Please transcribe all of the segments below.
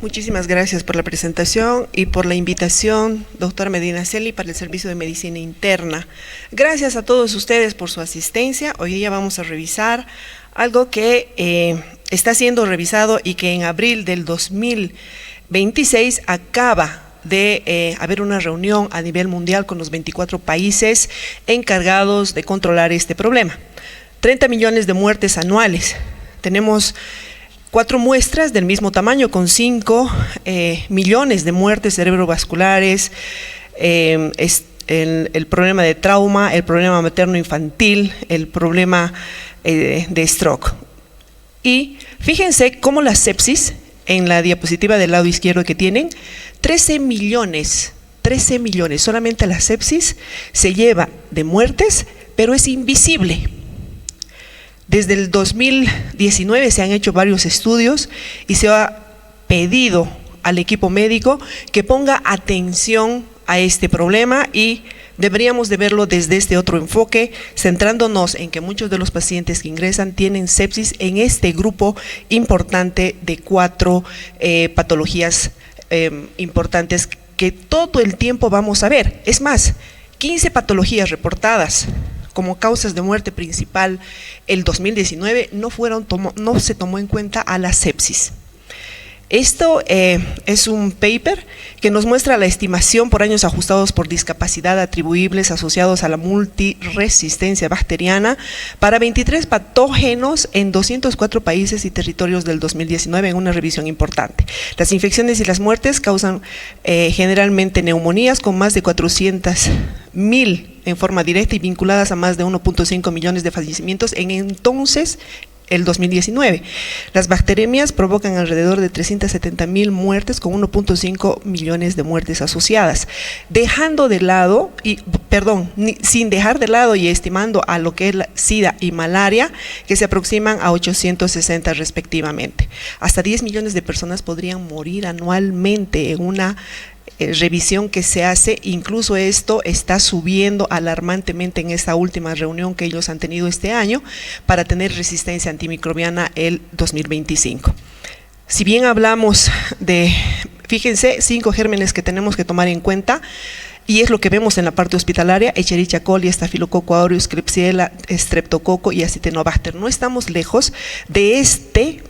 Muchísimas gracias por la presentación y por la invitación, doctora Medinaceli, para el Servicio de Medicina Interna. Gracias a todos ustedes por su asistencia. Hoy día vamos a revisar algo que está siendo revisado y que en abril del 2026 acaba de haber una reunión a nivel mundial con los 24 países encargados de controlar este problema. 30 millones de muertes anuales. Tenemos 4 muestras del mismo tamaño con 5 millones de muertes cerebrovasculares, el problema de trauma, el problema materno-infantil, el problema de stroke. Y fíjense cómo la sepsis, en la diapositiva del lado izquierdo que tienen, 13 millones, solamente la sepsis se lleva de muertes, pero es invisible. Desde el 2019 se han hecho varios estudios y se ha pedido al equipo médico que ponga atención a este problema y deberíamos de verlo desde este otro enfoque, centrándonos en que muchos de los pacientes que ingresan tienen sepsis en este grupo importante de 4 patologías importantes que todo el tiempo vamos a ver. Es más, 15 patologías reportadas como causas de muerte principal el 2019 no se tomó en cuenta a la sepsis. Esto es un paper que nos muestra la estimación por años ajustados por discapacidad atribuibles asociados a la multiresistencia bacteriana para 23 patógenos en 204 países y territorios del 2019 en una revisión importante. Las infecciones y las muertes causan generalmente neumonías con más de 400.000 en forma directa y vinculadas a más de 1.5 millones de fallecimientos en entonces el 2019. Las bacteremias provocan alrededor de 370.000 muertes con 1.5 millones de muertes asociadas, sin dejar de lado y estimando a lo que es la SIDA y malaria, que se aproximan a 860 respectivamente. Hasta 10 millones de personas podrían morir anualmente en una revisión que se hace. Incluso esto está subiendo alarmantemente en esta última reunión que ellos han tenido este año para tener resistencia antimicrobiana el 2025. Si bien hablamos de, fíjense, 5 gérmenes que tenemos que tomar en cuenta, y es lo que vemos en la parte hospitalaria: Escherichia coli, Staphylococcus aureus, Klebsiella, Streptococo y Acinetobacter. No estamos lejos de este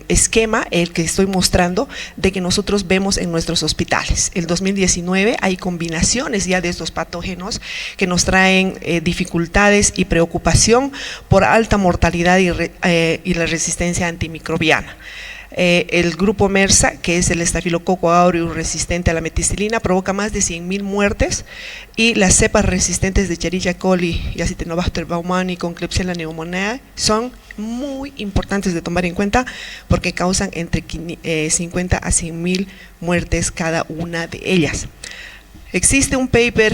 esquema, el que estoy mostrando, de que nosotros vemos en nuestros hospitales. El 2019 hay combinaciones ya de estos patógenos que nos traen dificultades y preocupación por alta mortalidad y la resistencia antimicrobiana. El grupo MRSA, que es el Staphylococcus aureus resistente a la meticilina, provoca más de 100.000 muertes, y las cepas resistentes de Escherichia coli y Acinetobacter baumannii con Klebsiella pneumoniae son muy importantes de tomar en cuenta porque causan entre 50 a 100.000 muertes cada una de ellas. Existe un paper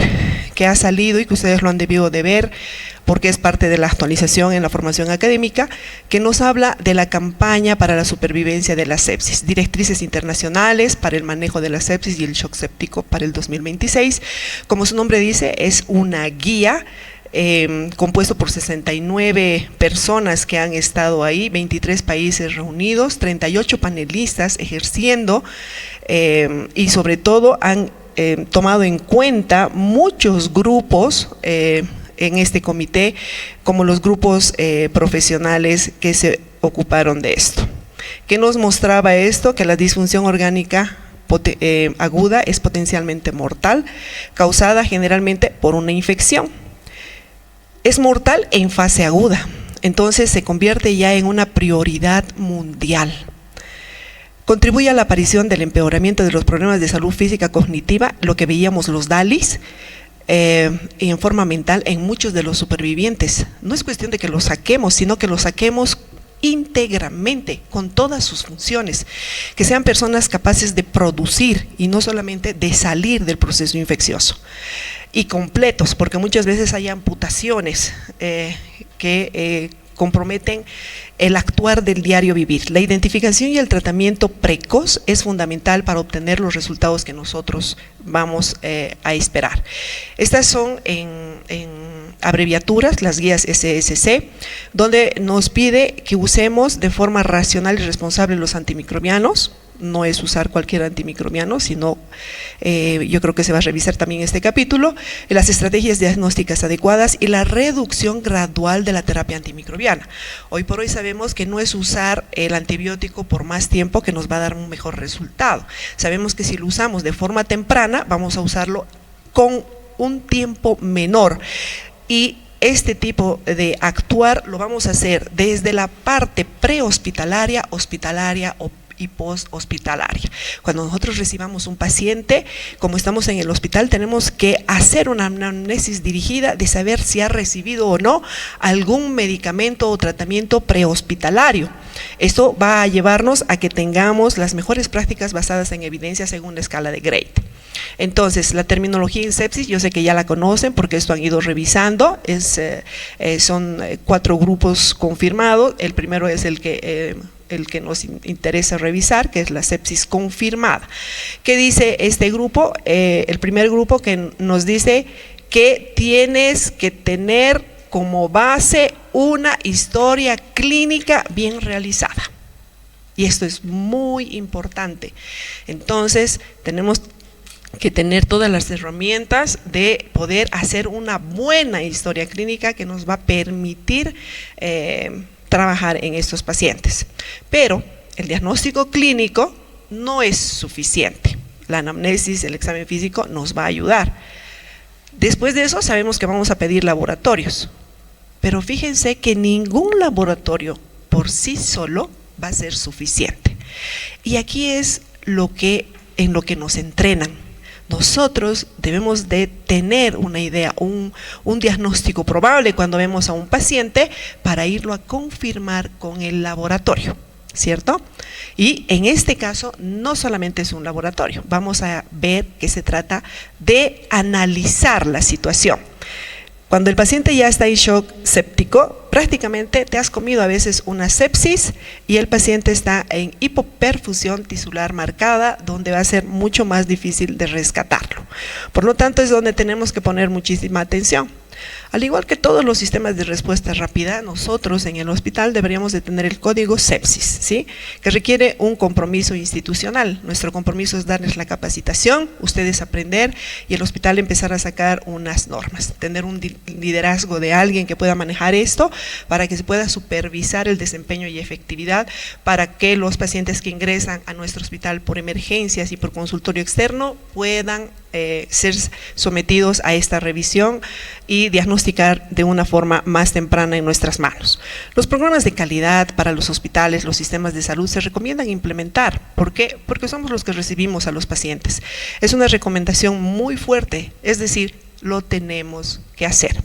que ha salido y que ustedes lo han debido de ver porque es parte de la actualización en la formación académica, que nos habla de la campaña para la supervivencia de la sepsis, directrices internacionales para el manejo de la sepsis y el shock séptico para el 2026. Como su nombre dice, es una guía compuesto por 69 personas que han estado ahí, 23 países reunidos, 38 panelistas ejerciendo y sobre todo han tomado en cuenta muchos grupos en este comité, como los grupos profesionales que se ocuparon de esto. ¿Qué nos mostraba esto? Que la disfunción orgánica aguda es potencialmente mortal, causada generalmente por una infección. Es mortal en fase aguda, entonces se convierte ya en una prioridad mundial. Contribuye a la aparición del empeoramiento de los problemas de salud física cognitiva, lo que veíamos los DALIs, y en forma mental en muchos de los supervivientes. No es cuestión de que los saquemos, sino que los saquemos íntegramente, con todas sus funciones, que sean personas capaces de producir y no solamente de salir del proceso infeccioso, y completos, porque muchas veces hay amputaciones que comprometen el actuar del diario vivir. La identificación y el tratamiento precoz es fundamental para obtener los resultados que nosotros vamos a esperar. Estas son en abreviaturas, las guías SSC, donde nos pide que usemos de forma racional y responsable los antimicrobianos. No es usar cualquier antimicrobiano, sino yo creo que se va a revisar también este capítulo, las estrategias diagnósticas adecuadas y la reducción gradual de la terapia antimicrobiana. Hoy por hoy sabemos que no es usar el antibiótico por más tiempo que nos va a dar un mejor resultado. Sabemos que si lo usamos de forma temprana, vamos a usarlo con un tiempo menor. Y este tipo de actuar lo vamos a hacer desde la parte prehospitalaria, hospitalaria y post-hospitalaria. Cuando nosotros recibamos un paciente, como estamos en el hospital, tenemos que hacer una anamnesis dirigida de saber si ha recibido o no algún medicamento o tratamiento prehospitalario. Esto va a llevarnos a que tengamos las mejores prácticas basadas en evidencia según la escala de Grade. Entonces, la terminología en sepsis, yo sé que ya la conocen porque esto han ido revisando, son 4 grupos confirmados. El primero es el que nos interesa revisar, que es la sepsis confirmada. ¿Qué dice este grupo? El primer grupo que nos dice que tienes que tener como base una historia clínica bien realizada. Y esto es muy importante. Entonces, tenemos que tener todas las herramientas de poder hacer una buena historia clínica que nos va a permitir trabajar en estos pacientes. Pero el diagnóstico clínico no es suficiente. La anamnesis, el examen físico nos va a ayudar. Después de eso sabemos que vamos a pedir laboratorios, pero fíjense que ningún laboratorio por sí solo va a ser suficiente. Y aquí es en lo que nos entrenan. Nosotros debemos de tener una idea, un diagnóstico probable cuando vemos a un paciente para irlo a confirmar con el laboratorio, ¿cierto? Y en este caso no solamente es un laboratorio, vamos a ver que se trata de analizar la situación. Cuando el paciente ya está en shock séptico, prácticamente te has comido a veces una sepsis y el paciente está en hipoperfusión tisular marcada, donde va a ser mucho más difícil de rescatarlo. Por lo tanto, es donde tenemos que poner muchísima atención. Al igual que todos los sistemas de respuesta rápida, nosotros en el hospital deberíamos de tener el código sepsis, ¿sí? Que requiere un compromiso institucional. Nuestro compromiso es darles la capacitación, ustedes aprender y el hospital empezar a sacar unas normas, tener un liderazgo de alguien que pueda manejar esto para que se pueda supervisar el desempeño y efectividad, para que los pacientes que ingresan a nuestro hospital por emergencias y por consultorio externo puedan ser sometidos a esta revisión y diagnosticar de una forma más temprana en nuestras manos. Los programas de calidad para los hospitales, los sistemas de salud se recomiendan implementar. ¿Por qué? Porque somos los que recibimos a los pacientes. Es una recomendación muy fuerte, es decir, lo tenemos que hacer.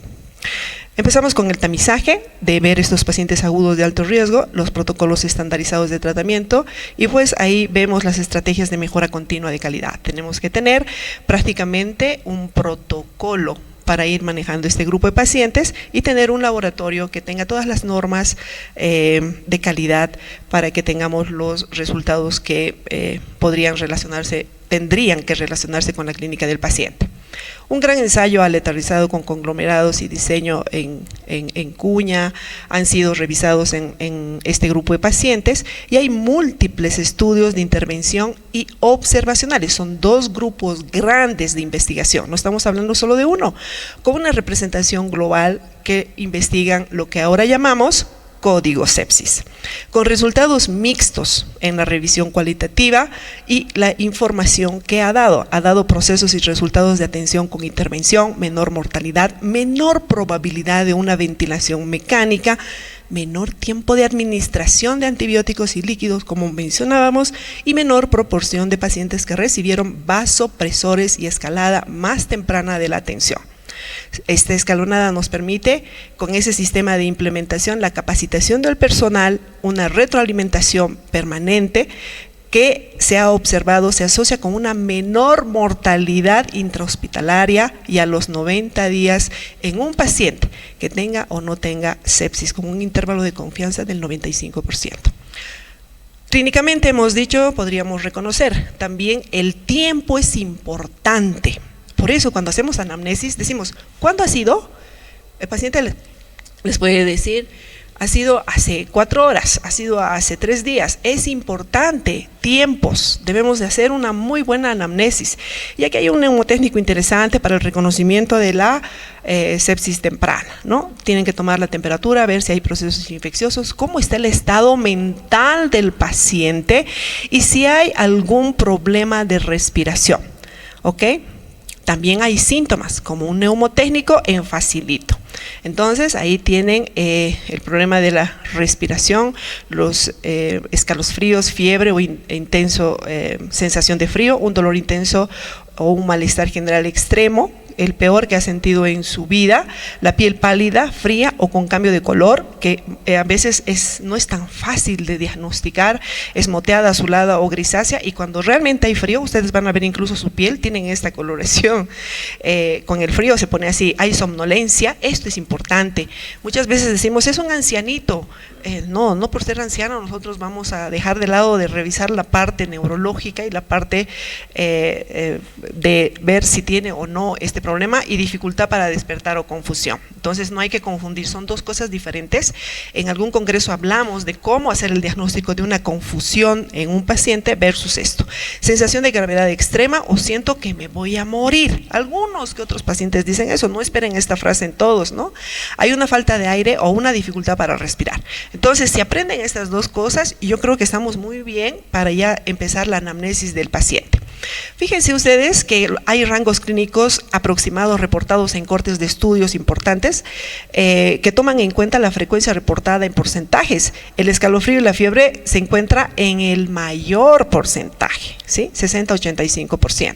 Empezamos con el tamizaje de ver estos pacientes agudos de alto riesgo, los protocolos estandarizados de tratamiento y pues ahí vemos las estrategias de mejora continua de calidad. Tenemos que tener prácticamente un protocolo para ir manejando este grupo de pacientes y tener un laboratorio que tenga todas las normas de calidad para que tengamos los resultados que tendrían que relacionarse con la clínica del paciente. Un gran ensayo aleatorizado con conglomerados y diseño en cuña han sido revisados en este grupo de pacientes y hay múltiples estudios de intervención y observacionales. Son 2 grupos grandes de investigación, no estamos hablando solo de uno, con una representación global que investigan lo que ahora llamamos código sepsis, con resultados mixtos en la revisión cualitativa y la información que ha dado procesos y resultados de atención con intervención, menor mortalidad, menor probabilidad de una ventilación mecánica, menor tiempo de administración de antibióticos y líquidos, como mencionábamos, y menor proporción de pacientes que recibieron vasopresores y escalada más temprana de la atención. Esta escalonada nos permite, con ese sistema de implementación, la capacitación del personal, una retroalimentación permanente que se ha observado se asocia con una menor mortalidad intrahospitalaria y a los 90 días en un paciente que tenga o no tenga sepsis, con un intervalo de confianza del 95%. Clínicamente hemos dicho, podríamos reconocer, también el tiempo es importante. Por eso cuando hacemos anamnesis decimos, ¿cuándo ha sido? El paciente les puede decir, ha sido hace 4 horas, ha sido hace 3 días. Es importante, tiempos, debemos de hacer una muy buena anamnesis. Y aquí hay un neumotécnico interesante para el reconocimiento de la sepsis temprana, ¿no? Tienen que tomar la temperatura, ver si hay procesos infecciosos, cómo está el estado mental del paciente y si hay algún problema de respiración, ¿ok? También hay síntomas, como un neumotécnico en facilito. Entonces ahí tienen el problema de la respiración, los escalofríos, fiebre o intenso sensación de frío, un dolor intenso o un malestar general extremo, el peor que ha sentido en su vida, la piel pálida, fría o con cambio de color, que a veces no es tan fácil de diagnosticar, es moteada, azulada o grisácea, y cuando realmente hay frío, ustedes van a ver incluso su piel, tienen esta coloración, con el frío se pone así, hay somnolencia, esto es importante. Muchas veces decimos, es un ancianito. No por ser anciano nosotros vamos a dejar de lado de revisar la parte neurológica y la parte de ver si tiene o no este problema y dificultad para despertar o confusión. Entonces no hay que confundir, son dos cosas diferentes. En algún congreso hablamos de cómo hacer el diagnóstico de una confusión en un paciente versus esto. Sensación de gravedad extrema o siento que me voy a morir. Algunos que otros pacientes dicen eso, no esperen esta frase en todos, ¿no? Hay una falta de aire o una dificultad para respirar. Entonces, si aprenden estas dos cosas, yo creo que estamos muy bien para ya empezar la anamnesis del paciente. Fíjense ustedes que hay rangos clínicos aproximados reportados en cortes de estudios importantes que toman en cuenta la frecuencia reportada en porcentajes. El escalofrío y la fiebre se encuentra en el mayor porcentaje, ¿sí? 60-85%.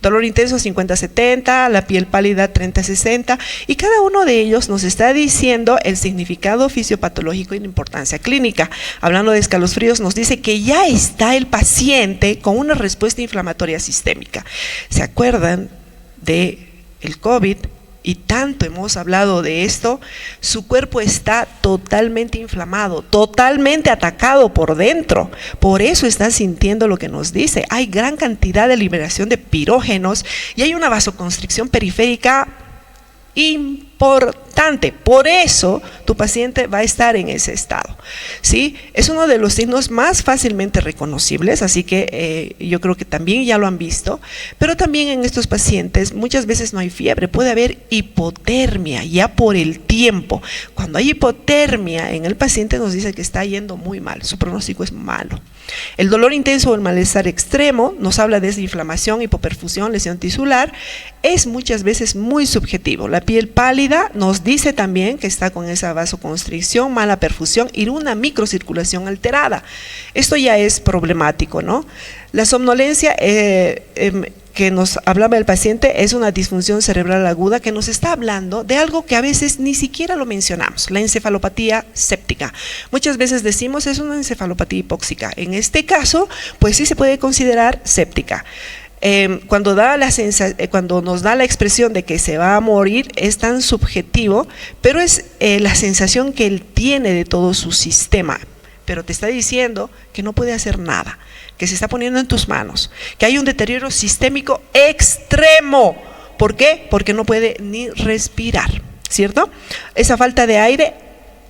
Dolor intenso 50-70%, la piel pálida 30-60%, y cada uno de ellos nos está diciendo el significado fisiopatológico y la importancia clínica. Hablando de escalofríos, nos dice que ya está el paciente con una respuesta inflamatoria sistémica. ¿Se acuerdan de el COVID? Y tanto hemos hablado de esto, su cuerpo está totalmente inflamado, totalmente atacado por dentro, por eso está sintiendo lo que nos dice. Hay gran cantidad de liberación de pirógenos y hay una vasoconstricción periférica importante, por eso tu paciente va a estar en ese estado, ¿sí? Es uno de los signos más fácilmente reconocibles, así que yo creo que también ya lo han visto, pero también en estos pacientes muchas veces no hay fiebre, puede haber hipotermia ya por el tiempo. Cuando hay hipotermia en el paciente nos dice que está yendo muy mal, su pronóstico es malo. El dolor intenso o el malestar extremo nos habla de inflamación, hipoperfusión, lesión tisular, es muchas veces muy subjetivo. La piel pálida nos dice también que está con esa vasoconstricción, mala perfusión y una microcirculación alterada. Esto ya es problemático, ¿no? La somnolencia que nos hablaba el paciente es una disfunción cerebral aguda que nos está hablando de algo que a veces ni siquiera lo mencionamos, la encefalopatía séptica. Muchas veces decimos es una encefalopatía hipóxica. En este caso, pues sí se puede considerar séptica. Cuando nos da la expresión de que se va a morir es tan subjetivo, pero es la sensación que él tiene de todo su sistema, pero te está diciendo que no puede hacer nada, que se está poniendo en tus manos, que hay un deterioro sistémico extremo. ¿Por qué? Porque no puede ni respirar, ¿cierto? Esa falta de aire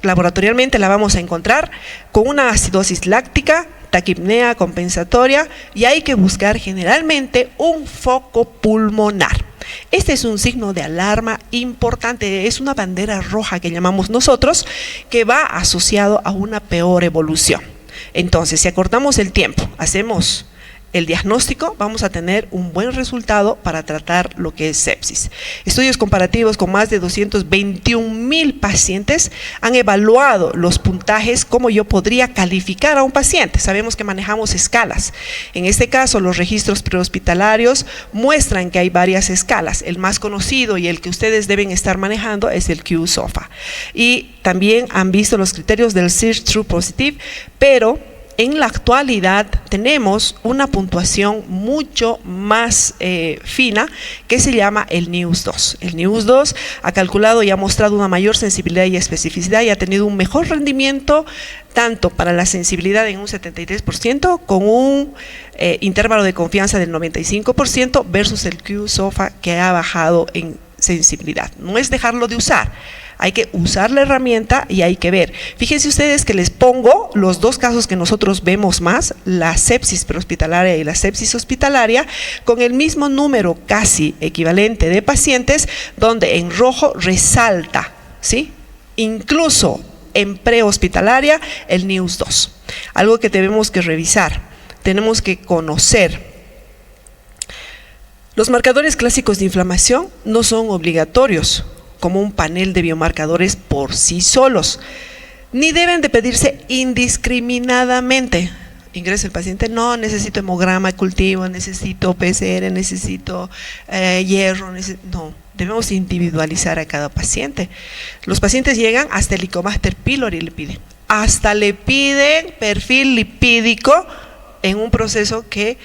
laboratorialmente la vamos a encontrar con una acidosis láctica, taquipnea compensatoria, y hay que buscar generalmente un foco pulmonar. Este es un signo de alarma importante, es una bandera roja que llamamos nosotros, que va asociado a una peor evolución. Entonces, si acortamos el tiempo, hacemos el diagnóstico, vamos a tener un buen resultado para tratar lo que es sepsis. Estudios comparativos con más de 221,000 pacientes han evaluado los puntajes, cómo yo podría calificar a un paciente. Sabemos que manejamos escalas. En este caso, los registros prehospitalarios muestran que hay varias escalas. El más conocido y el que ustedes deben estar manejando es el Q-SOFA. Y también han visto los criterios del Search True Positive, pero en la actualidad tenemos una puntuación mucho más fina que se llama el NIUS 2. El NIUS 2 ha calculado y ha mostrado una mayor sensibilidad y especificidad y ha tenido un mejor rendimiento tanto para la sensibilidad en un 73% con un intervalo de confianza del 95% versus el Q-SOFA que ha bajado en sensibilidad. No es dejarlo de usar. Hay que usar la herramienta y hay que ver. Fíjense ustedes que les pongo los dos casos que nosotros vemos más, la sepsis prehospitalaria y la sepsis hospitalaria, con el mismo número casi equivalente de pacientes, donde en rojo resalta, ¿sí? Incluso en prehospitalaria el NIUS 2. Algo que tenemos que revisar, tenemos que conocer. Los marcadores clásicos de inflamación no son obligatorios como un panel de biomarcadores por sí solos, ni deben de pedirse indiscriminadamente. Ingresa el paciente, no, necesito hemograma, cultivo, necesito PCR, necesito hierro, no, debemos individualizar a cada paciente. Los pacientes llegan hasta el Helicobacter pylori le piden, hasta le piden perfil lipídico en un proceso que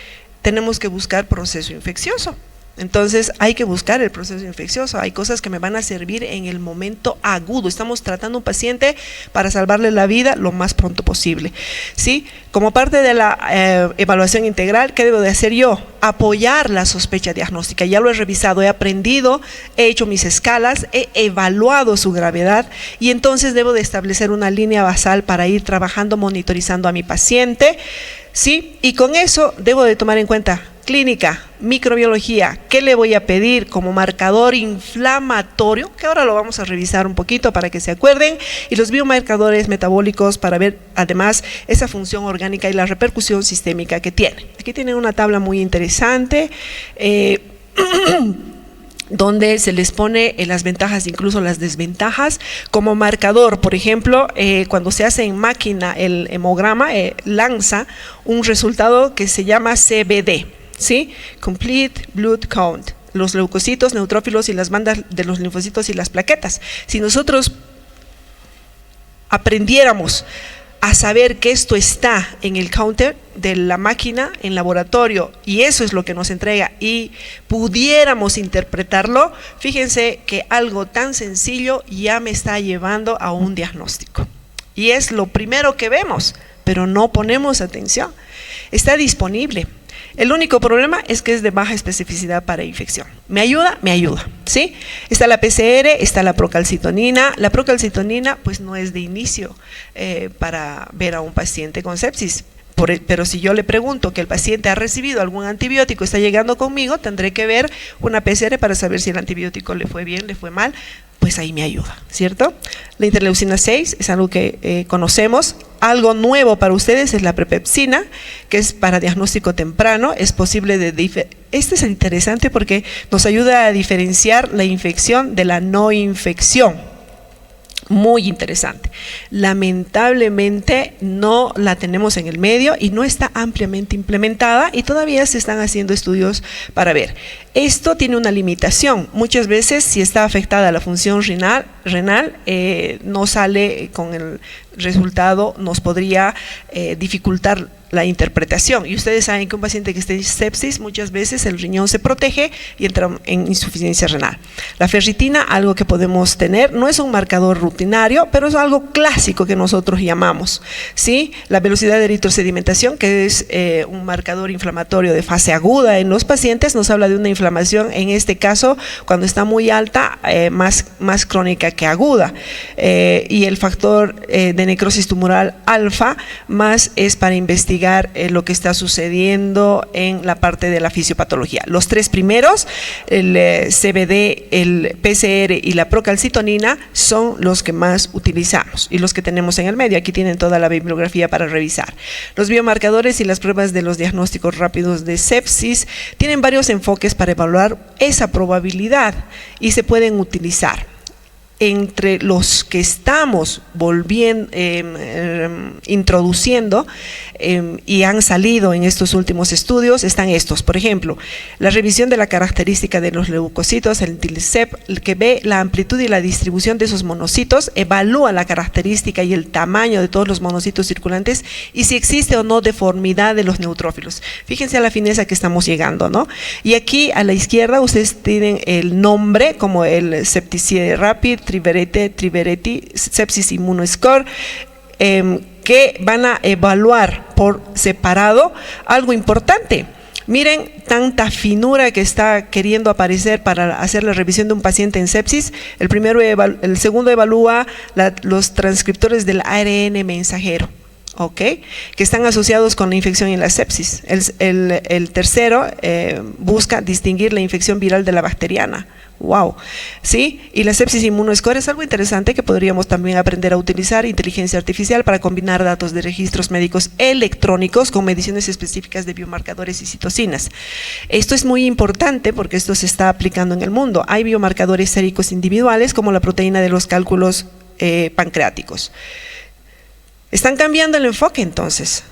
tenemos que buscar proceso infeccioso. Entonces hay que buscar el proceso infeccioso, hay cosas que me van a servir en el momento agudo, estamos tratando a un paciente para salvarle la vida lo más pronto posible, ¿sí? Como parte de la evaluación integral, ¿qué debo de hacer yo? Apoyar la sospecha diagnóstica, ya lo he revisado, he aprendido, he hecho mis escalas, he evaluado su gravedad y entonces debo de establecer una línea basal para ir trabajando, monitorizando a mi paciente, ¿sí? Y con eso debo de tomar en cuenta clínica, microbiología, ¿qué le voy a pedir como marcador inflamatorio? Que ahora lo vamos a revisar un poquito para que se acuerden, y los biomarcadores metabólicos para ver además esa función orgánica y la repercusión sistémica que tiene. Aquí tienen una tabla muy interesante, donde se les pone las ventajas, incluso las desventajas, como marcador. Por ejemplo, cuando se hace en máquina el hemograma, lanza un resultado que se llama CBD, ¿sí? Complete Blood Count, los leucocitos, neutrófilos y las bandas de los linfocitos y las plaquetas. Si nosotros aprendiéramos a saber que esto está en el counter de la máquina en laboratorio y eso es lo que nos entrega y pudiéramos interpretarlo, fíjense que algo tan sencillo ya me está llevando a un diagnóstico y es lo primero que vemos, pero no ponemos atención. Está disponible. El único problema es que es de baja especificidad para infección. ¿Me ayuda? Me ayuda, ¿sí? Está la PCR, está la procalcitonina. La procalcitonina pues no es de inicio para ver a un paciente con sepsis. Pero si yo le pregunto que el paciente ha recibido algún antibiótico, está llegando conmigo, tendré que ver una PCR para saber si el antibiótico le fue bien, le fue mal, pues ahí me ayuda, ¿cierto? La interleucina 6 es algo que conocemos. Algo nuevo para ustedes es la prepepsina, que es para diagnóstico temprano. Es posible este es interesante porque nos ayuda a diferenciar la infección de la no infección. Muy interesante. Lamentablemente no la tenemos en el medio y no está ampliamente implementada y todavía se están haciendo estudios para ver. Esto tiene una limitación. Muchas veces si está afectada la función renal no sale con el resultado, nos podría dificultar la interpretación. Y ustedes saben que un paciente que esté en sepsis, muchas veces el riñón se protege y entra en insuficiencia renal. La ferritina, algo que podemos tener, no es un marcador rutinario, pero es algo clásico que nosotros llamamos, ¿sí? La velocidad de eritrosedimentación, que es un marcador inflamatorio de fase aguda en los pacientes, nos habla de una inflamación, en este caso, cuando está muy alta, más crónica que aguda. Y el factor de necrosis tumoral alfa, más es para investigar lo que está sucediendo en la parte de la fisiopatología. Los tres primeros, el CBD, el PCR y la procalcitonina, son los que más utilizamos y los que tenemos en el medio. Aquí tienen toda la bibliografía para revisar. Los biomarcadores y las pruebas de los diagnósticos rápidos de sepsis tienen varios enfoques para evaluar esa probabilidad y se pueden utilizar. entre los que estamos introduciendo y han salido en estos últimos estudios están estos. Por ejemplo, la revisión de la característica de los leucocitos, el DILSEP, que ve la amplitud y la distribución de esos monocitos, evalúa la característica y el tamaño de todos los monocitos circulantes y si existe o no deformidad de los neutrófilos. Fíjense a la fineza que estamos llegando, ¿no? Y aquí a la izquierda ustedes tienen el nombre como el Septicide Rapid, Trivereti, Sepsis Immunoscore, que van a evaluar por separado algo importante. Miren tanta finura que está queriendo aparecer para hacer la revisión de un paciente en sepsis. El segundo evalúa los transcriptores del ARN mensajero, ¿ok? Que están asociados con la infección y la sepsis. El tercero busca distinguir la infección viral de la bacteriana. Wow, ¿sí? Y la sepsis inmunoscore es algo interesante que podríamos también aprender a utilizar inteligencia artificial para combinar datos de registros médicos electrónicos con mediciones específicas de biomarcadores y citocinas. Esto es muy importante porque esto se está aplicando en el mundo. Hay biomarcadores séricos individuales como la proteína de los cálculos pancreáticos. Están cambiando el enfoque entonces.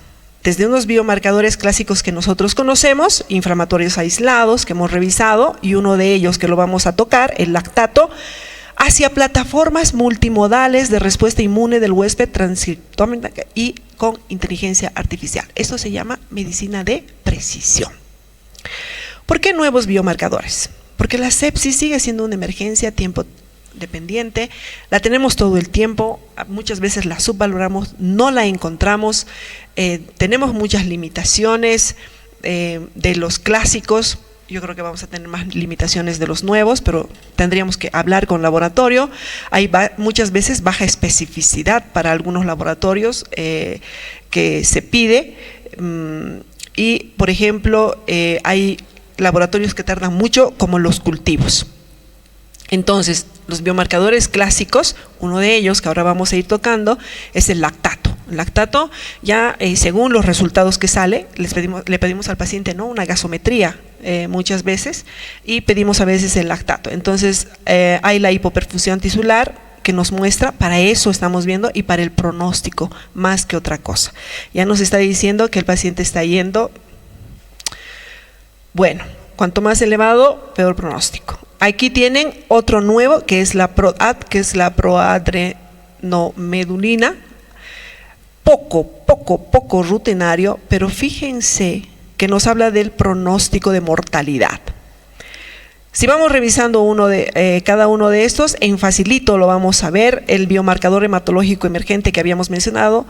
Desde unos biomarcadores clásicos que nosotros conocemos, inflamatorios aislados que hemos revisado y uno de ellos que lo vamos a tocar, el lactato, hacia plataformas multimodales de respuesta inmune del huésped transcriptómica y con inteligencia artificial. Esto se llama medicina de precisión. ¿Por qué nuevos biomarcadores? Porque la sepsis sigue siendo una emergencia tiempo dependiente, la tenemos todo el tiempo, muchas veces la subvaloramos, no la encontramos, tenemos muchas limitaciones de los clásicos. Yo creo que vamos a tener más limitaciones de los nuevos, pero tendríamos que hablar con laboratorio. Hay muchas veces baja especificidad para algunos laboratorios que se pide y, por ejemplo, hay laboratorios que tardan mucho, como los cultivos. Entonces, los biomarcadores clásicos, uno de ellos que ahora vamos a ir tocando, es el lactato. El lactato, ya según los resultados que sale, le pedimos al paciente una gasometría muchas veces y pedimos a veces el lactato. Entonces, hay la hipoperfusión tisular que nos muestra, para eso estamos viendo y para el pronóstico más que otra cosa. Ya nos está diciendo que el paciente está yendo, bueno, cuanto más elevado, peor pronóstico. Aquí tienen otro nuevo que es la PROAD, que es la proadrenomedulina, poco rutinario, pero fíjense que nos habla del pronóstico de mortalidad. Si vamos revisando cada uno de estos, en facilito lo vamos a ver, el biomarcador hematológico emergente que habíamos mencionado,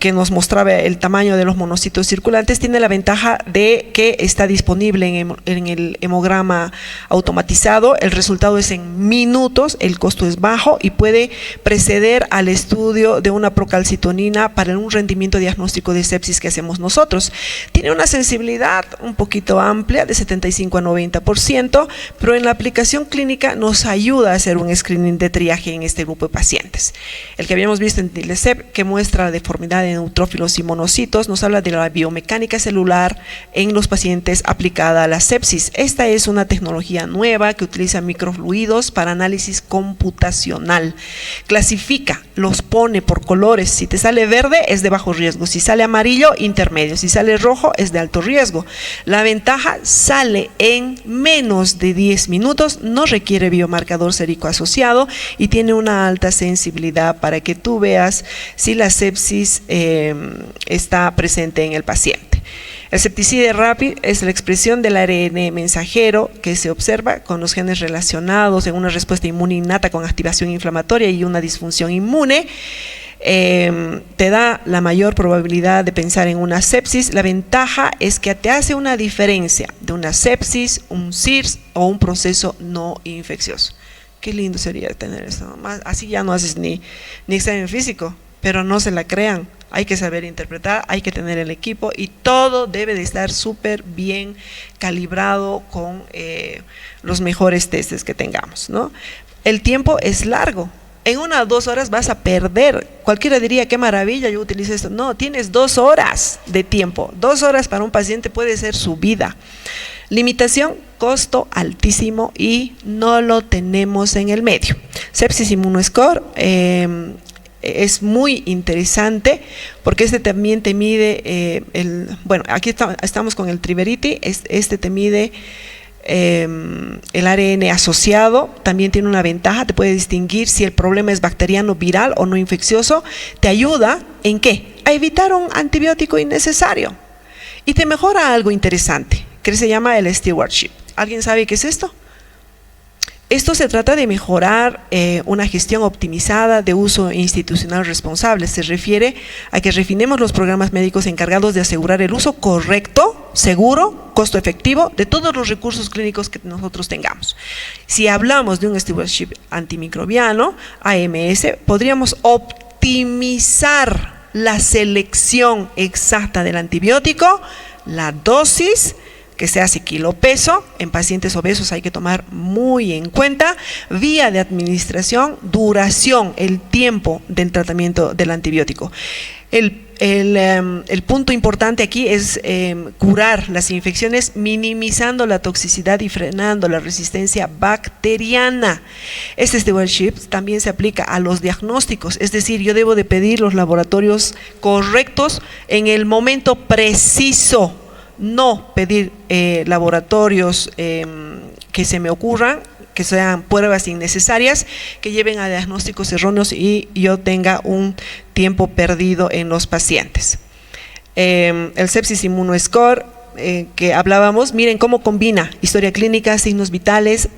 que nos mostraba el tamaño de los monocitos circulantes, tiene la ventaja de que está disponible en el hemograma automatizado, el resultado es en minutos, el costo es bajo y puede preceder al estudio de una procalcitonina para un rendimiento diagnóstico de sepsis que hacemos nosotros. Tiene una sensibilidad un poquito amplia, de 75 a 90%, pero en la aplicación clínica nos ayuda a hacer un screening de triaje en este grupo de pacientes. El que habíamos visto en DILSEP, que muestra la deformidad de neutrófilos y monocitos, nos habla de la biomecánica celular en los pacientes aplicada a la sepsis. Esta es una tecnología nueva que utiliza microfluidos para análisis computacional. Clasifica, los pone por colores. Si te sale verde es de bajo riesgo, si sale amarillo, intermedio, si sale rojo es de alto riesgo. La ventaja, sale en menos de 10 minutos, no requiere biomarcador sérico asociado y tiene una alta sensibilidad para que tú veas si la sepsis está presente en el paciente. El septicide rápido es la expresión del ARN mensajero que se observa con los genes relacionados en una respuesta inmune innata con activación inflamatoria y una disfunción inmune. Te da la mayor probabilidad de pensar en una sepsis. La ventaja es que te hace una diferencia de una sepsis, un SIRS o un proceso no infeccioso. Qué lindo sería tener eso. Así ya no haces ni examen físico, pero no se la crean. Hay que saber interpretar, hay que tener el equipo y todo debe de estar súper bien calibrado con los mejores testes que tengamos, ¿no? El tiempo es largo. En 1 o 2 horas vas a perder. Cualquiera diría, qué maravilla, yo utilizo esto. No, tienes 2 horas de tiempo. 2 horas para un paciente puede ser su vida. Limitación, costo altísimo y no lo tenemos en el medio. Sepsis Immunoscore es muy interesante porque este también te mide, bueno, aquí estamos con el Triverity, este te mide el ARN asociado, también tiene una ventaja, te puede distinguir si el problema es bacteriano, viral o no infeccioso. Te ayuda ¿en qué? A evitar un antibiótico innecesario y te mejora algo interesante que se llama el stewardship. ¿Alguien sabe qué es esto? Esto se trata de mejorar una gestión optimizada de uso institucional responsable. Se refiere a que refinemos los programas médicos encargados de asegurar el uso correcto, seguro, costo efectivo de todos los recursos clínicos que nosotros tengamos. Si hablamos de un stewardship antimicrobiano, AMS, podríamos optimizar la selección exacta del antibiótico, la dosis, que se hace kilopeso. En pacientes obesos hay que tomar muy en cuenta, vía de administración, duración, el tiempo del tratamiento del antibiótico. El punto importante aquí es curar las infecciones minimizando la toxicidad y frenando la resistencia bacteriana. Este stewardship también se aplica a los diagnósticos, es decir, yo debo de pedir los laboratorios correctos en el momento preciso, no pedir laboratorios que se me ocurran, que sean pruebas innecesarias, que lleven a diagnósticos erróneos y yo tenga un tiempo perdido en los pacientes. El Sepsis Immunoscore que hablábamos, miren cómo combina historia clínica, signos vitales,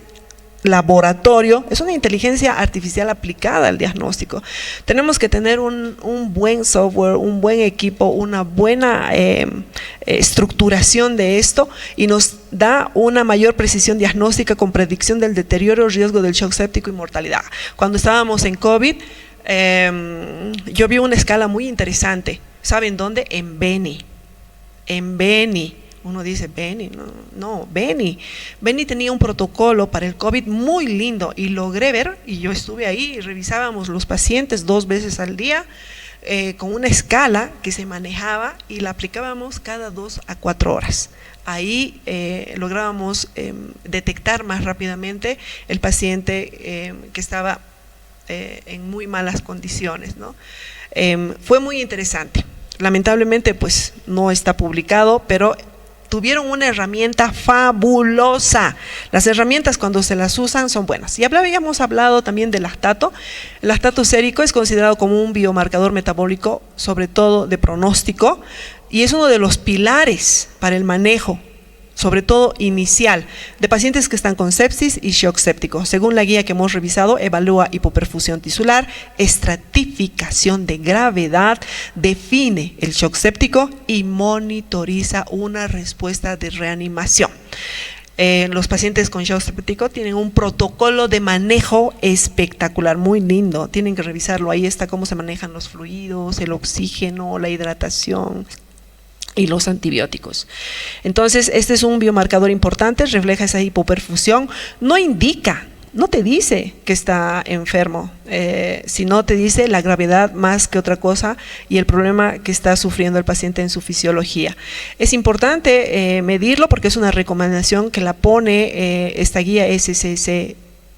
laboratorio, es una inteligencia artificial aplicada al diagnóstico. Tenemos que tener un buen software, un buen equipo, una buena estructuración de esto y nos da una mayor precisión diagnóstica con predicción del deterioro, riesgo del shock séptico y mortalidad. Cuando estábamos en COVID, yo vi una escala muy interesante. ¿Saben dónde? En Beni. En Beni. Uno dice, Beni, no, Beni. Beni tenía un protocolo para el COVID muy lindo y logré ver, y yo estuve ahí y revisábamos los pacientes 2 veces al día con una escala que se manejaba y la aplicábamos cada 2 a 4 horas. Ahí lográbamos detectar más rápidamente el paciente que estaba en muy malas condiciones, ¿no? Fue muy interesante. Lamentablemente, pues no está publicado, pero tuvieron una herramienta fabulosa. Las herramientas cuando se las usan son buenas. Y habíamos hablado también del lactato. El lactato sérico es considerado como un biomarcador metabólico, sobre todo de pronóstico, y es uno de los pilares para el manejo, sobre todo inicial, de pacientes que están con sepsis y shock séptico. Según la guía que hemos revisado, evalúa hipoperfusión tisular, estratificación de gravedad, define el shock séptico y monitoriza una respuesta de reanimación. Los pacientes con shock séptico tienen un protocolo de manejo espectacular, muy lindo, tienen que revisarlo. Ahí está cómo se manejan los fluidos, el oxígeno, la hidratación y los antibióticos. Entonces, este es un biomarcador importante, refleja esa hipoperfusión, no indica, no te dice que está enfermo, sino te dice la gravedad más que otra cosa y el problema que está sufriendo el paciente en su fisiología. Es importante medirlo porque es una recomendación que la pone esta guía SCC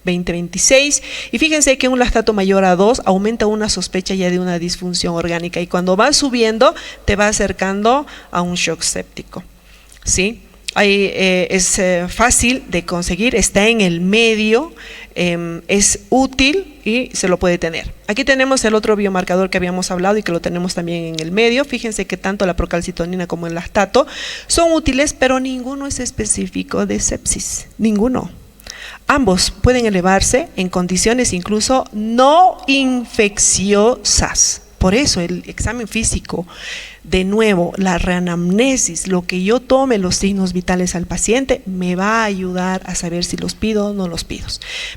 2026, y fíjense que un lactato mayor a 2 aumenta una sospecha ya de una disfunción orgánica y cuando va subiendo te va acercando a un shock séptico, ¿sí? Ahí, es fácil de conseguir, está en el medio, es útil y se lo puede tener. Aquí tenemos el otro biomarcador que habíamos hablado y que lo tenemos también en el medio. Fíjense que tanto la procalcitonina como el lactato son útiles, pero ninguno es específico de sepsis, ninguno. Ambos pueden elevarse en condiciones incluso no infecciosas. Por eso el examen físico, de nuevo, la reanamnesis, lo que yo tome los signos vitales al paciente, me va a ayudar a saber si los pido o no los pido.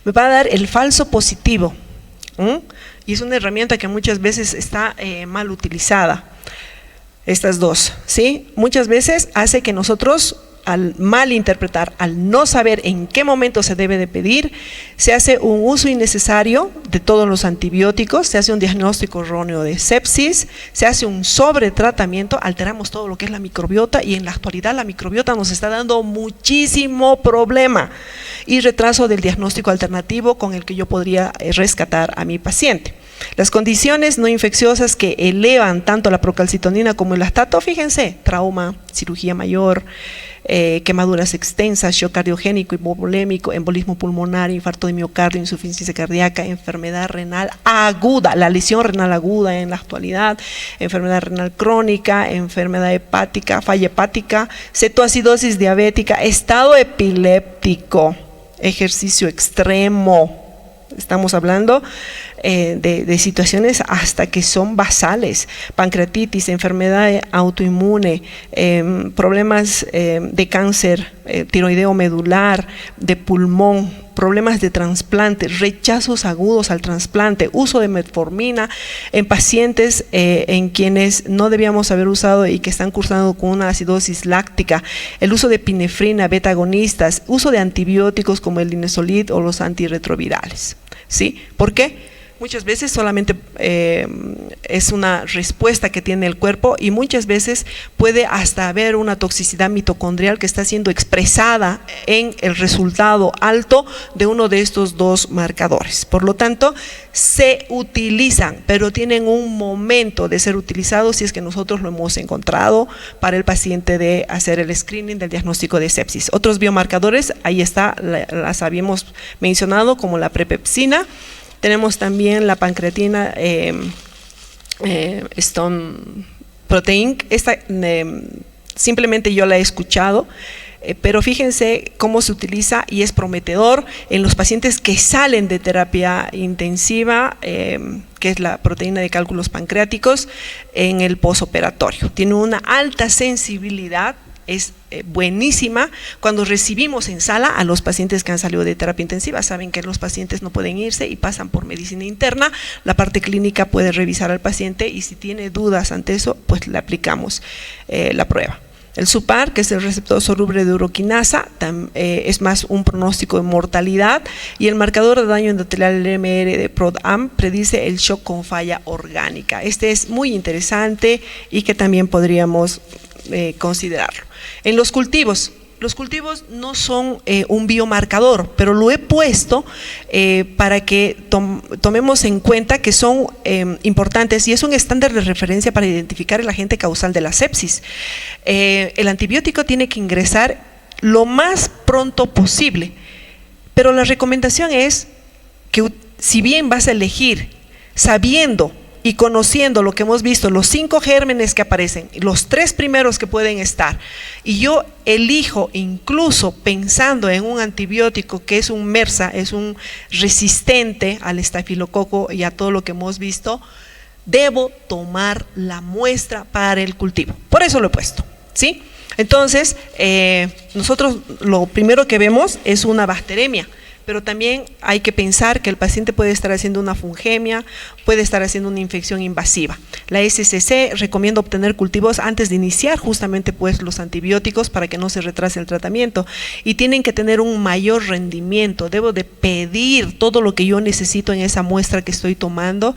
Me va a dar el falso positivo, y es una herramienta que muchas veces está mal utilizada. Estas dos, ¿sí? Muchas veces hace que nosotros al mal interpretar, al no saber en qué momento se debe de pedir, se hace un uso innecesario de todos los antibióticos, se hace un diagnóstico erróneo de sepsis, se hace un sobretratamiento, alteramos todo lo que es la microbiota y en la actualidad la microbiota nos está dando muchísimo problema y retraso del diagnóstico alternativo con el que yo podría rescatar a mi paciente. Las condiciones no infecciosas que elevan tanto la procalcitonina como el lactato, fíjense, trauma, cirugía mayor, quemaduras extensas, shock cardiogénico, hipovolémico, embolismo pulmonar, infarto de miocardio, insuficiencia cardíaca, enfermedad renal aguda, la lesión renal aguda en la actualidad, enfermedad renal crónica, enfermedad hepática, falla hepática, cetoacidosis diabética, estado epiléptico, ejercicio extremo. Estamos hablando de situaciones hasta que son basales, pancreatitis, enfermedad autoinmune, problemas de cáncer tiroideo medular, de pulmón, problemas de trasplante, rechazos agudos al trasplante, uso de metformina en pacientes en quienes no debíamos haber usado y que están cursando con una acidosis láctica, el uso de epinefrina, beta agonistas, uso de antibióticos como el linezolid o los antirretrovirales. ¿Sí? ¿Por qué? Muchas veces solamente es una respuesta que tiene el cuerpo y muchas veces puede hasta haber una toxicidad mitocondrial que está siendo expresada en el resultado alto de uno de estos dos marcadores. Por lo tanto, se utilizan, pero tienen un momento de ser utilizados si es que nosotros lo hemos encontrado para el paciente de hacer el screening del diagnóstico de sepsis. Otros biomarcadores, ahí está, las habíamos mencionado como la prepepsina. Tenemos también la pancreatina stone protein, esta simplemente yo la he escuchado, pero fíjense cómo se utiliza y es prometedor en los pacientes que salen de terapia intensiva, que es la proteína de cálculos pancreáticos en el posoperatorio. Tiene una alta sensibilidad, es buenísima cuando recibimos en sala a los pacientes que han salido de terapia intensiva. Saben que los pacientes no pueden irse y pasan por medicina interna, la parte clínica puede revisar al paciente y si tiene dudas ante eso, pues le aplicamos la prueba. El SUPAR, que es el receptor soluble de uroquinasa, es más un pronóstico de mortalidad y el marcador de daño endotelial, el MR de PRODAM, predice el shock con falla orgánica. Este es muy interesante y que también podríamos considerarlo. En los cultivos no son un biomarcador, pero lo he puesto para que tomemos en cuenta que son importantes y es un estándar de referencia para identificar el agente causal de la sepsis. El antibiótico tiene que ingresar lo más pronto posible, pero la recomendación es que si bien vas a elegir sabiendo y conociendo lo que hemos visto, los 5 gérmenes que aparecen, los 3 primeros que pueden estar, y yo elijo incluso pensando en un antibiótico que es un MERSA, es un resistente al estafilococo y a todo lo que hemos visto, debo tomar la muestra para el cultivo. Por eso lo he puesto, ¿sí? Entonces, nosotros lo primero que vemos es una bacteremia, pero también hay que pensar que el paciente puede estar haciendo una fungemia, puede estar haciendo una infección invasiva. La SCC recomienda obtener cultivos antes de iniciar justamente pues los antibióticos para que no se retrase el tratamiento y tienen que tener un mayor rendimiento. Debo de pedir todo lo que yo necesito en esa muestra que estoy tomando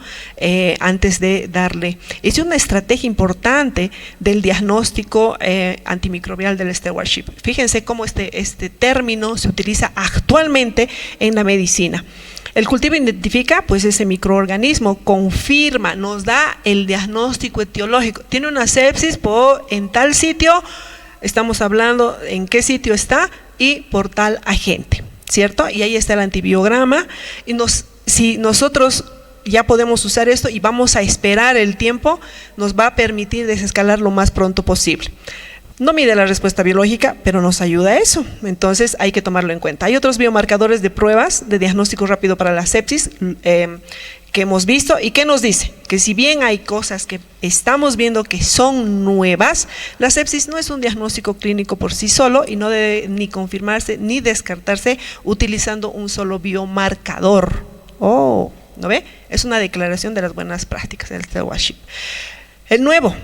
antes de darle. Es una estrategia importante del diagnóstico antimicrobial del stewardship. Fíjense cómo este término se utiliza actualmente en la medicina. El cultivo identifica pues ese microorganismo, confirma, nos da el diagnóstico etiológico. Tiene una sepsis en tal sitio, estamos hablando en qué sitio está y por tal agente, ¿cierto? Y ahí está el antibiograma y si nosotros ya podemos usar esto y vamos a esperar el tiempo, nos va a permitir desescalar lo más pronto posible. No mide la respuesta biológica, pero nos ayuda a eso, entonces hay que tomarlo en cuenta. Hay otros biomarcadores de pruebas de diagnóstico rápido para la sepsis que hemos visto y que nos dice que si bien hay cosas que estamos viendo que son nuevas, la sepsis no es un diagnóstico clínico por sí solo y no debe ni confirmarse ni descartarse utilizando un solo biomarcador. ¿No ve? Es una declaración de las buenas prácticas del stewardship. El nuevo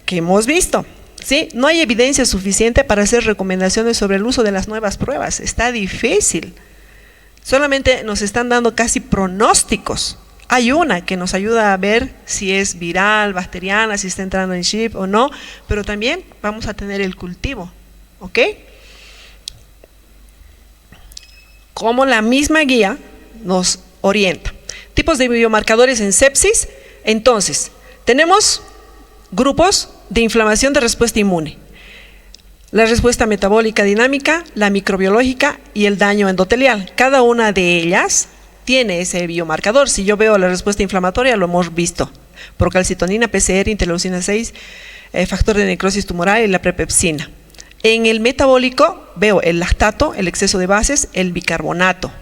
que hemos visto, ¿sí? No hay evidencia suficiente para hacer recomendaciones sobre el uso de las nuevas pruebas. Está difícil. Solamente nos están dando casi pronósticos. Hay una que nos ayuda a ver si es viral, bacteriana, si está entrando en chip o no, pero también vamos a tener el cultivo, ¿ok? Como la misma guía nos orienta. Tipos de biomarcadores en sepsis. Entonces, tenemos grupos de inflamación de respuesta inmune. La respuesta metabólica dinámica, la microbiológica y el daño endotelial. Cada una de ellas tiene ese biomarcador. Si yo veo la respuesta inflamatoria, lo hemos visto. Procalcitonina, PCR, interleucina 6, factor de necrosis tumoral y la prepepsina. En el metabólico veo el lactato, el exceso de bases, el bicarbonato.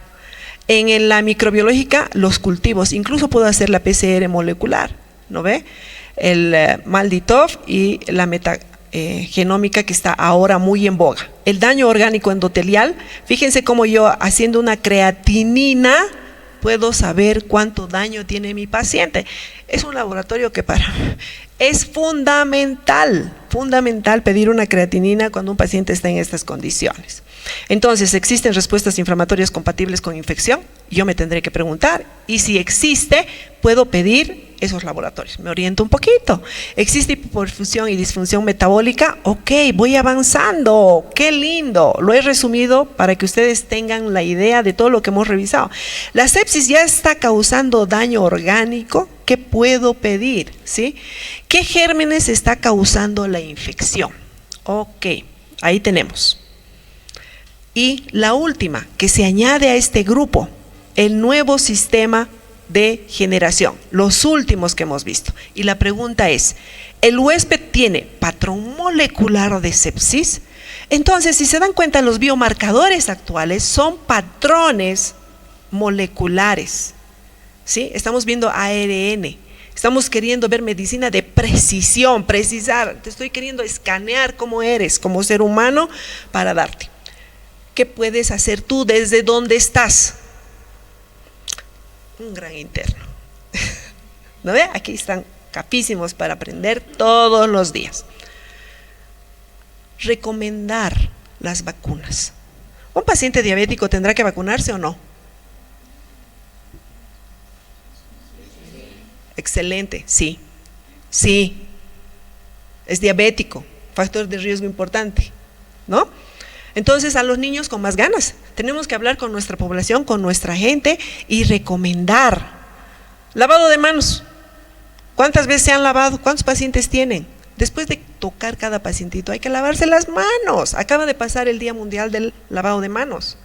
En la microbiológica, los cultivos. Incluso puedo hacer la PCR molecular, ¿no ve? El Malditov y la metagenómica que está ahora muy en boga. El daño orgánico endotelial, fíjense cómo yo haciendo una creatinina puedo saber cuánto daño tiene mi paciente. Es un laboratorio que es fundamental pedir una creatinina cuando un paciente está en estas condiciones. Entonces, ¿existen respuestas inflamatorias compatibles con infección? Yo me tendré que preguntar, y si existe, puedo pedir esos laboratorios. Me oriento un poquito. ¿Existe hipoperfusión y disfunción metabólica? Ok, voy avanzando. ¡Qué lindo! Lo he resumido para que ustedes tengan la idea de todo lo que hemos revisado. La sepsis ya está causando daño orgánico. ¿Qué puedo pedir? ¿Sí? ¿Qué gérmenes está causando la infección? Ok, ahí tenemos. Y la última, que se añade a este grupo, el nuevo sistema de generación, los últimos que hemos visto. Y la pregunta es, ¿el huésped tiene patrón molecular de sepsis? Entonces, si se dan cuenta, los biomarcadores actuales son patrones moleculares, ¿sí? Estamos viendo ARN, estamos queriendo ver medicina de precisión, precisar, te estoy queriendo escanear cómo eres como ser humano para darte. ¿Qué puedes hacer tú desde donde estás? Un gran interno. ¿No ve? Aquí están capísimos para aprender todos los días. Recomendar las vacunas. ¿Un paciente diabético tendrá que vacunarse o no? Excelente, sí. Sí. Es diabético, factor de riesgo importante, ¿no? Entonces, a los niños con más ganas. Tenemos que hablar con nuestra población, con nuestra gente y recomendar. Lavado de manos. ¿Cuántas veces se han lavado? ¿Cuántos pacientes tienen? Después de tocar cada pacientito, hay que lavarse las manos. Acaba de pasar el Día Mundial del Lavado de Manos.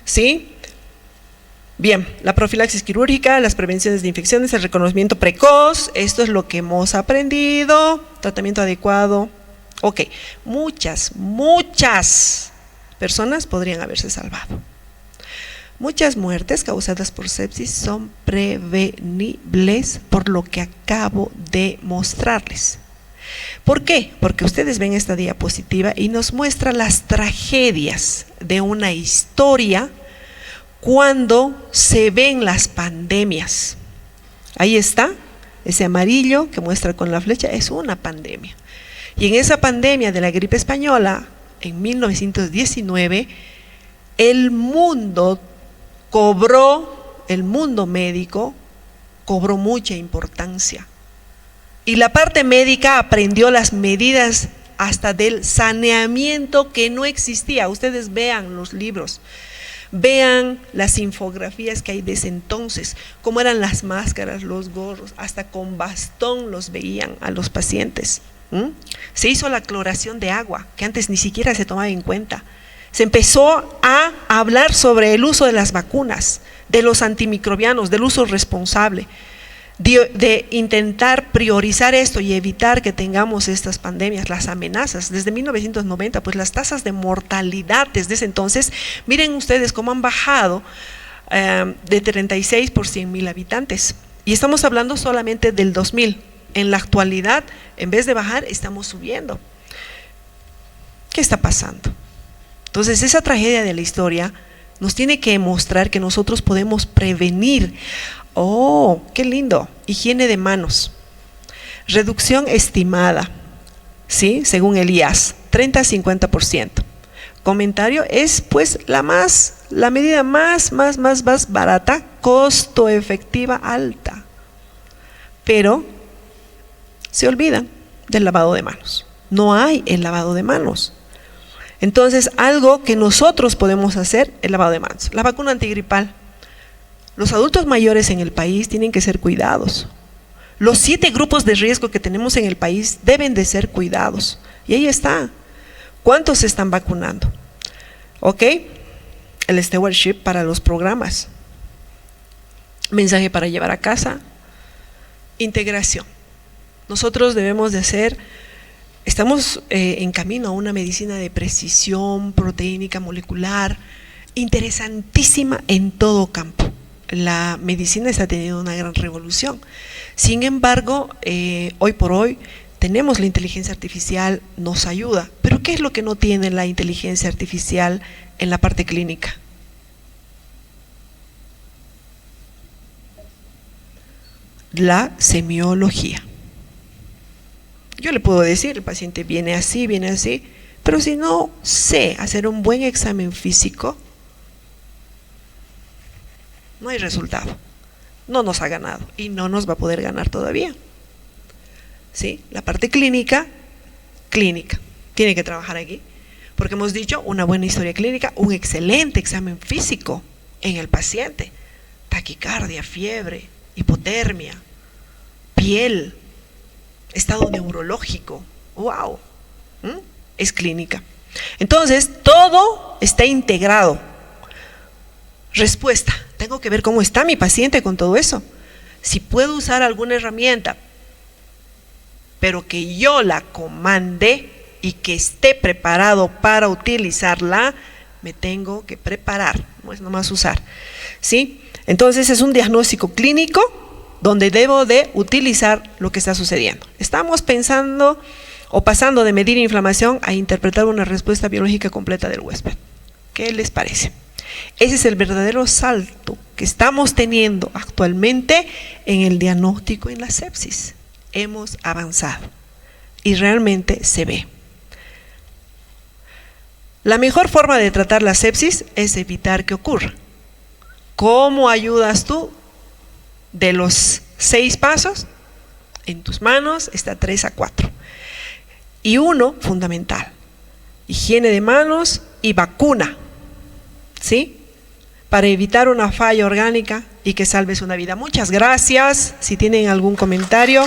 ¿Sí? Bien, la profilaxis quirúrgica, las prevenciones de infecciones, el reconocimiento precoz. Esto es lo que hemos aprendido. Tratamiento adecuado. Ok, muchas personas podrían haberse salvado. Muchas muertes causadas por sepsis son prevenibles por lo que acabo de mostrarles. ¿Por qué? Porque ustedes ven esta diapositiva y nos muestra las tragedias de una historia cuando se ven las pandemias. Ahí está, ese amarillo que muestra con la flecha es una pandemia. Y en esa pandemia de la gripe española, en 1919, el mundo médico cobró mucha importancia. Y la parte médica aprendió las medidas hasta del saneamiento que no existía. Ustedes vean los libros, vean las infografías que hay de ese entonces, cómo eran las máscaras, los gorros, hasta con bastón los veían a los pacientes. Se hizo la cloración de agua, que antes ni siquiera se tomaba en cuenta. Se empezó a hablar sobre el uso de las vacunas, de los antimicrobianos, del uso responsable, de intentar priorizar esto y evitar que tengamos estas pandemias, las amenazas. Desde 1990, pues las tasas de mortalidad desde ese entonces, miren ustedes cómo han bajado de 36 por 100.000 habitantes. Y estamos hablando solamente del 2000. En la actualidad, en vez de bajar, estamos subiendo. ¿Qué está pasando? Entonces, esa tragedia de la historia nos tiene que mostrar que nosotros podemos prevenir. ¡Oh, qué lindo! Higiene de manos. Reducción estimada. ¿sí? Según el IAS, 30-50%. Comentario es pues la medida más barata, costo efectiva alta. Pero se olvidan del lavado de manos. No hay el lavado de manos. Entonces, algo que nosotros podemos hacer, el lavado de manos. La vacuna antigripal. Los adultos mayores en el país tienen que ser cuidados. Los 7 grupos de riesgo que tenemos en el país deben de ser cuidados. Y ahí está. ¿Cuántos se están vacunando? ¿Ok? El stewardship para los programas. Mensaje para llevar a casa. Integración. Nosotros debemos de hacer, estamos en camino a una medicina de precisión proteínica molecular, interesantísima en todo campo. La medicina está teniendo una gran revolución. Sin embargo, hoy por hoy tenemos la inteligencia artificial, nos ayuda. Pero ¿qué es lo que no tiene la inteligencia artificial en la parte clínica? La semiología. Yo le puedo decir, el paciente viene así, pero si no sé hacer un buen examen físico, no hay resultado. No nos ha ganado y no nos va a poder ganar todavía. ¿Sí? La parte clínica, tiene que trabajar aquí, porque hemos dicho una buena historia clínica, un excelente examen físico en el paciente, taquicardia, fiebre, hipotermia, piel, estado neurológico, wow, es clínica. Entonces, todo está integrado. Respuesta, tengo que ver cómo está mi paciente con todo eso. Si puedo usar alguna herramienta, pero que yo la comande y que esté preparado para utilizarla, me tengo que preparar, no es nomás usar, ¿sí? Entonces es un diagnóstico clínico donde debo de utilizar lo que está sucediendo. Estamos pensando o pasando de medir inflamación a interpretar una respuesta biológica completa del huésped. ¿Qué les parece? Ese es el verdadero salto que estamos teniendo actualmente en el diagnóstico en la sepsis. Hemos avanzado y realmente se ve. La mejor forma de tratar la sepsis es evitar que ocurra. ¿Cómo ayudas tú? De los 6 pasos, en tus manos está 3 a 4. Y uno fundamental, higiene de manos y vacuna, ¿sí? Para evitar una falla orgánica y que salves una vida. Muchas gracias. Si tienen algún comentario.